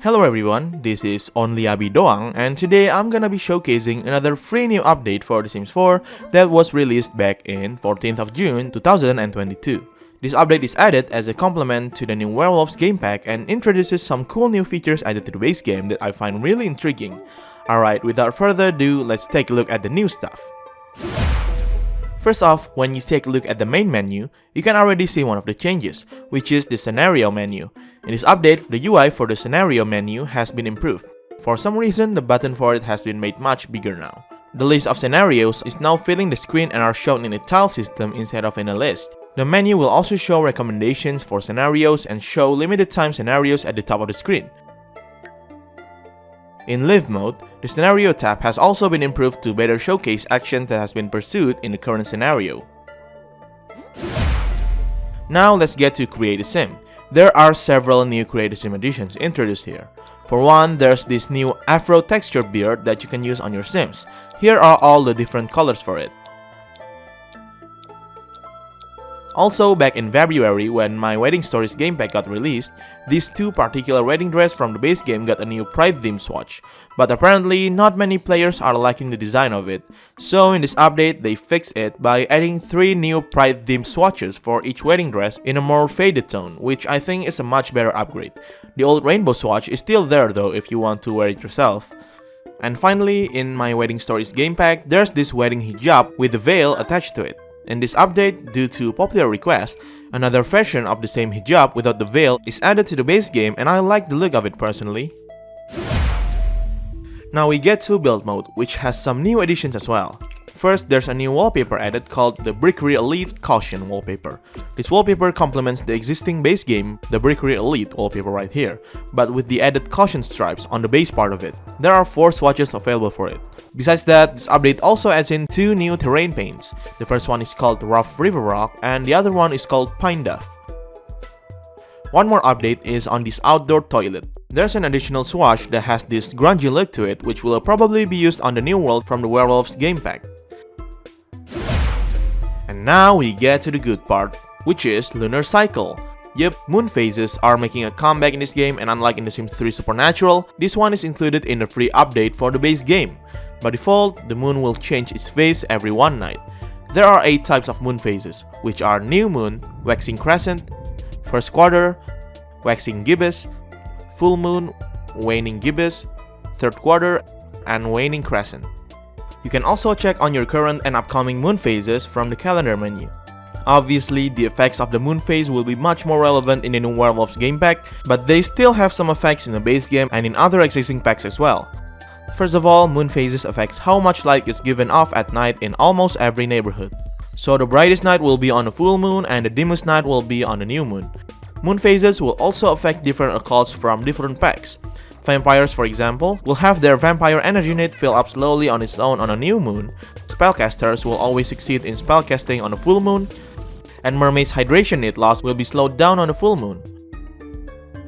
Hello everyone, this is onlyabidoang, and today I'm gonna be showcasing another free new update for The Sims 4 that was released back in 14th of June 2022. This update is added as a complement to the new Werewolves game pack and introduces some cool new features added to the base game that I find really intriguing. Alright, without further ado, let's take a look at the new stuff. First off, when you take a look at the main menu, you can already see one of the changes, which is the scenario menu. In this update, the UI for the scenario menu has been improved. For some reason, the button for it has been made much bigger now. The list of scenarios is now filling the screen and are shown in a tile system instead of in a list. The menu will also show recommendations for scenarios and show limited time scenarios at the top of the screen. In Live mode, the Scenario tab has also been improved to better showcase action that has been pursued in the current scenario. Now let's get to Create a Sim. There are several new Create a Sim additions introduced here. For one, there's this new Afro textured beard that you can use on your Sims. Here are all the different colors for it. Also, back in February, when my Wedding Stories game pack got released, these two particular wedding dress from the base game got a new Pride theme swatch, but apparently not many players are liking the design of it. So in this update, they fixed it by adding 3 new Pride theme swatches for each wedding dress in a more faded tone, which I think is a much better upgrade. The old rainbow swatch is still there though if you want to wear it yourself. And finally, in my Wedding Stories game pack, there's this wedding hijab with a veil attached to it. In this update, due to popular request, another version of the same hijab without the veil is added to the base game and I like the look of it personally. Now we get to build mode, which has some new additions as well. First, there's a new wallpaper added called the Brickery Elite Caution wallpaper. This wallpaper complements the existing base game, the Brickery Elite wallpaper right here, but with the added caution stripes on the base part of it. There are 4 swatches available for it. Besides that, this update also adds in 2 new terrain paints. The first one is called Rough River Rock and the other one is called Pine Duff. One more update is on this outdoor toilet. There's an additional swatch that has this grungy look to it, which will probably be used on the new world from the Werewolves game pack. And now we get to the good part, which is Lunar Cycle. Yep, moon phases are making a comeback in this game, and unlike in The Sims 3 Supernatural, this one is included in the free update for the base game. By default, the moon will change its phase every one night. There are 8 types of moon phases, which are New Moon, Waxing Crescent, First Quarter, Waxing Gibbous, Full Moon, Waning Gibbous, Third Quarter, and Waning Crescent. You can also check on your current and upcoming moon phases from the calendar menu. Obviously, the effects of the moon phase will be much more relevant in the new Werewolves game pack, but they still have some effects in the base game and in other existing packs as well. First of all, moon phases affects how much light is given off at night in almost every neighborhood. So the brightest night will be on the full moon and the dimmest night will be on the new moon. Moon phases will also affect different occults from different packs. Vampires, for example, will have their vampire energy need fill up slowly on its own on a new moon. Spellcasters will always succeed in spellcasting on a full moon, and mermaids' hydration need loss will be slowed down on a full moon.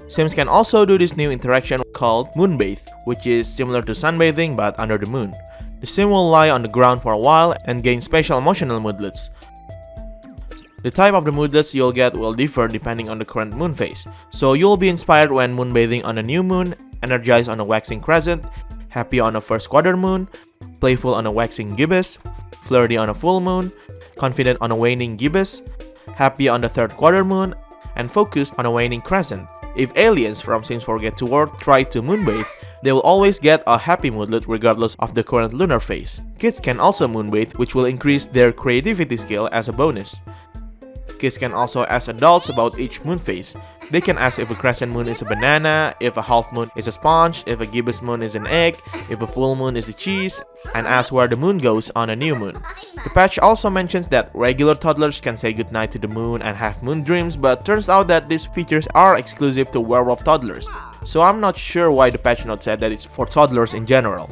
Sims can also do this new interaction called Moonbathe, which is similar to sunbathing but under the moon. The Sim will lie on the ground for a while and gain special emotional moodlets. The type of the moodlets you'll get will differ depending on the current moon phase, so you'll be inspired when moonbathing on a new moon, energized on a waxing crescent, happy on a first quarter moon, playful on a waxing gibbous, flirty on a full moon, confident on a waning gibbous, happy on the third quarter moon, and focused on a waning crescent. If aliens from Sims 4 Get to Work try to moonbathe, they will always get a happy moodlet regardless of the current lunar phase. Kids can also moonbathe, which will increase their creativity skill as a bonus. Kids can also ask adults about each moon phase. They can ask if a crescent moon is a banana, if a half moon is a sponge, if a gibbous moon is an egg, if a full moon is a cheese, and ask where the moon goes on a new moon. The patch also mentions that regular toddlers can say goodnight to the moon and have moon dreams, but turns out that these features are exclusive to werewolf toddlers. So I'm not sure why the patch note said that it's for toddlers in general.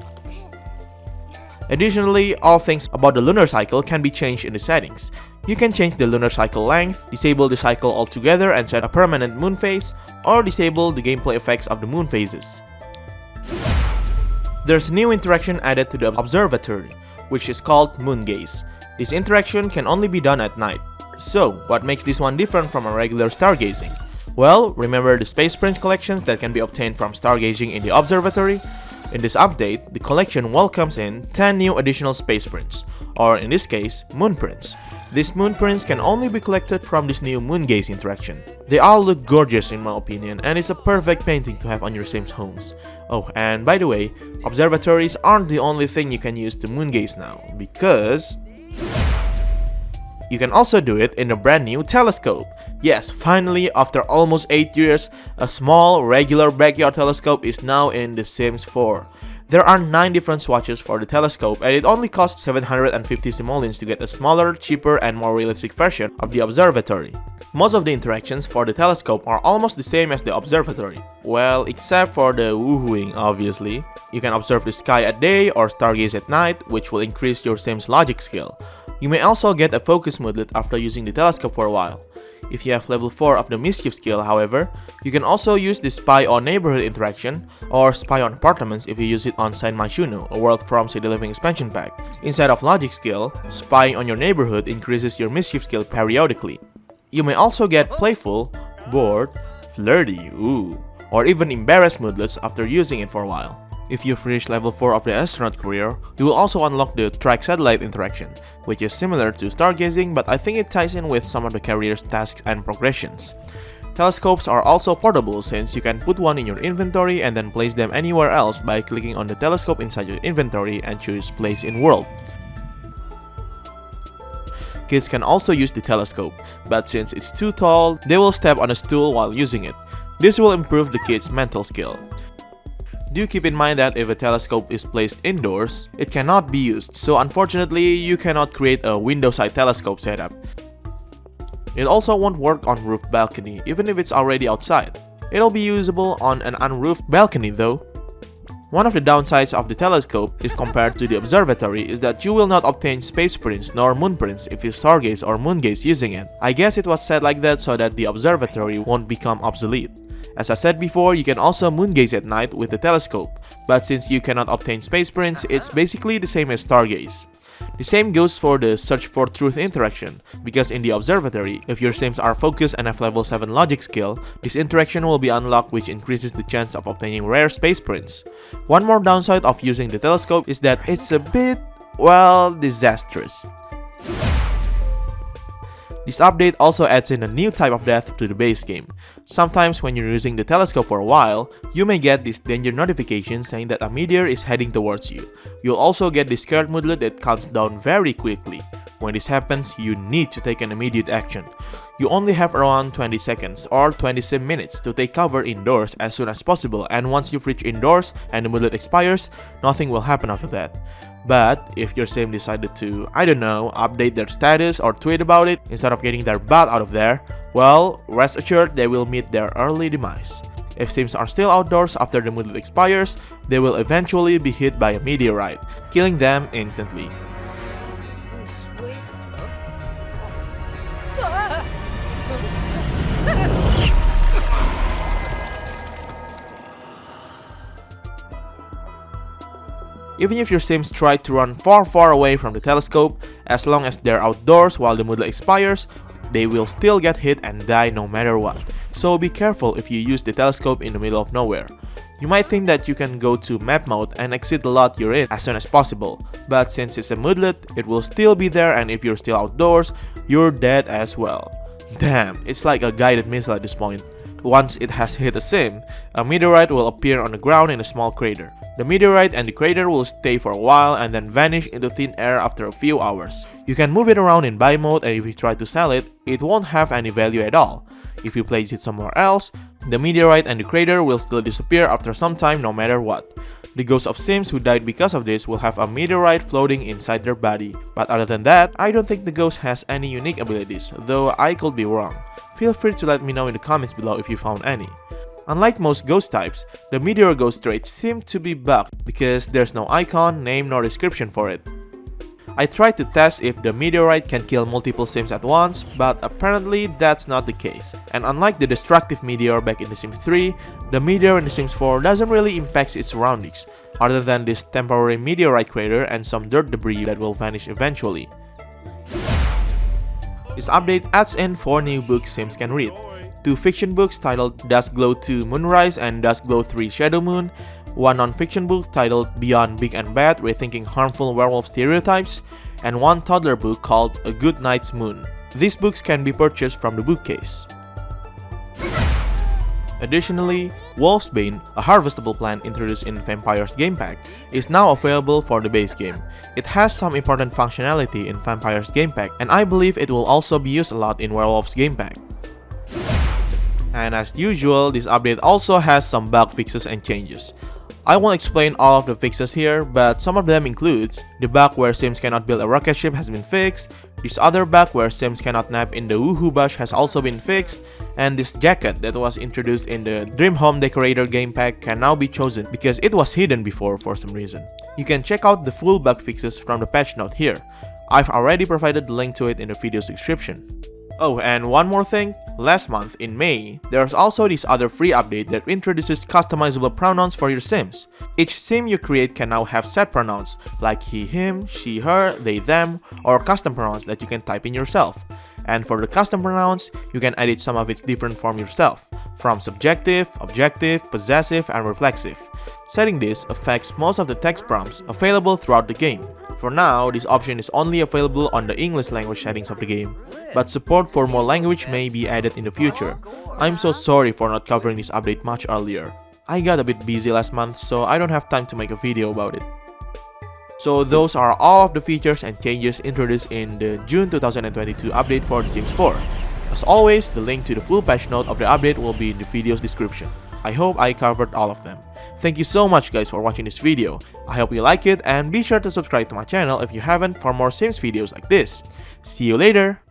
Additionally, all things about the lunar cycle can be changed in the settings. You can change the lunar cycle length, disable the cycle altogether and set a permanent moon phase, or disable the gameplay effects of the moon phases. There's a new interaction added to the observatory, which is called Moon Gaze. This interaction can only be done at night. So, what makes this one different from a regular stargazing? Well, remember the Space Prince collections that can be obtained from stargazing in the observatory? In this update, the collection welcomes in 10 new additional Space Prints, or in this case, Moon Prints. These Moon Prints can only be collected from this new Moongaze interaction. They all look gorgeous in my opinion, and it's a perfect painting to have on your Sims homes. Oh, and by the way, observatories aren't the only thing you can use to Moongaze now, because you can also do it in a brand new telescope. Yes, finally, after almost 8 years, a small, regular backyard telescope is now in The Sims 4. There are 9 different swatches for the telescope, and it only costs 750 simoleons to get a smaller, cheaper, and more realistic version of the observatory. Most of the interactions for the telescope are almost the same as the observatory. Well, except for the woohooing, obviously. You can observe the sky at day or stargaze at night, which will increase your Sims logic skill. You may also get a focus moodlet after using the telescope for a while. If you have level 4 of the mischief skill, however, you can also use the spy on neighborhood interaction or spy on apartments if you use it on Saint Machuno, a world from City Living expansion pack. Instead of logic skill, spying on your neighborhood increases your mischief skill periodically. You may also get playful, bored, flirty, or even embarrassed moodlets after using it for a while. If you've reached level 4 of the astronaut career, you will also unlock the track satellite interaction, which is similar to stargazing, but I think it ties in with some of the career's tasks and progressions. Telescopes are also portable since you can put one in your inventory and then place them anywhere else by clicking on the telescope inside your inventory and choose place in world. Kids can also use the telescope, but since it's too tall, they will step on a stool while using it. This will improve the kids' mental skill. Do keep in mind that if a telescope is placed indoors, it cannot be used, so unfortunately you cannot create a window-side telescope setup. It also won't work on roofed balcony, even if it's already outside. It'll be usable on an unroofed balcony though. One of the downsides of the telescope, if compared to the observatory, is that you will not obtain space prints nor moon prints if you stargaze or moongaze using it. I guess it was set like that so that the observatory won't become obsolete. As I said before, you can also moongaze at night with the telescope, but since you cannot obtain space prints, it's basically the same as stargaze. The same goes for the search for truth interaction, because in the observatory, if your Sims are focused and have level 7 logic skill, this interaction will be unlocked, which increases the chance of obtaining rare space prints. One more downside of using the telescope is that it's a bit, well, disastrous. This update also adds in a new type of death to the base game. Sometimes when you're using the telescope for a while, you may get this danger notification saying that a meteor is heading towards you. You'll also get this scared moodlet that counts down very quickly. When this happens, you need to take an immediate action. You only have around 20 seconds or 20 sim minutes to take cover indoors as soon as possible, and once you've reached indoors and the moodlet expires, nothing will happen after that. But if your sim decided to, I don't know, update their status or tweet about it instead of getting their butt out of there, well, rest assured they will meet their early demise. If sims are still outdoors after the moodlet expires, they will eventually be hit by a meteorite, killing them instantly. Even if your Sims try to run far away from the telescope, as long as they're outdoors while the moodlet expires, they will still get hit and die no matter what. So be careful if you use the telescope in the middle of nowhere. You might think that you can go to map mode and exit the lot you're in as soon as possible, but since it's a moodlet, it will still be there, and if you're still outdoors, you're dead as well. Damn, it's like a guided missile at this point. Once it has hit a sim, a meteorite will appear on the ground in a small crater. The meteorite and the crater will stay for a while and then vanish into thin air after a few hours. You can move it around in buy mode, and if you try to sell it, it won't have any value at all. If you place it somewhere else, the meteorite and the crater will still disappear after some time no matter what. The ghosts of Sims who died because of this will have a meteorite floating inside their body. But other than that, I don't think the ghost has any unique abilities, though I could be wrong. Feel free to let me know in the comments below if you found any. Unlike most ghost types, the meteor ghost traits seem to be bugged because there's no icon, name, nor description for it. I tried to test if the meteorite can kill multiple Sims at once, but apparently that's not the case. And unlike the destructive meteor back in The Sims 3, the meteor in The Sims 4 doesn't really impact its surroundings, other than this temporary meteorite crater and some dirt debris that will vanish eventually. This update adds in 4 new books Sims can read. 2 fiction books titled Dusk Glow 2 Moonrise and Dusk Glow 3 Shadow Moon, 1 non-fiction book titled Beyond Big and Bad Rethinking Harmful Werewolf Stereotypes, and 1 toddler book called A Good Night's Moon. These books can be purchased from the bookcase. Additionally, Wolfsbane, a harvestable plant introduced in Vampire's Game Pack, is now available for the base game. It has some important functionality in Vampire's Game Pack, and I believe it will also be used a lot in Werewolf's Game Pack. And as usual, this update also has some bug fixes and changes. I won't explain all of the fixes here, but some of them includes the bug where Sims cannot build a rocket ship has been fixed, this other bug where Sims cannot nap in the Woohoo Bush has also been fixed, and this jacket that was introduced in the Dream Home Decorator game pack can now be chosen because it was hidden before for some reason. You can check out the full bug fixes from the patch note here. I've already provided the link to it in the video's description. Oh, and one more thing, last month in May, there's also this other free update that introduces customizable pronouns for your Sims. Each Sim you create can now have set pronouns like he, him, she, her, they, them, or custom pronouns that you can type in yourself. And for the custom pronouns, you can edit some of its different forms yourself, from subjective, objective, possessive, and reflexive. Setting this affects most of the text prompts available throughout the game. For now, this option is only available on the English language settings of the game, but support for more language may be added in the future. I'm so sorry for not covering this update much earlier. I got a bit busy last month, so I don't have time to make a video about it. So those are all of the features and changes introduced in the June 2022 update for The Sims 4. As always, the link to the full patch note of the update will be in the video's description. I hope I covered all of them. Thank you so much guys for watching this video. I hope you like it and be sure to subscribe to my channel if you haven't for more Sims videos like this. See you later!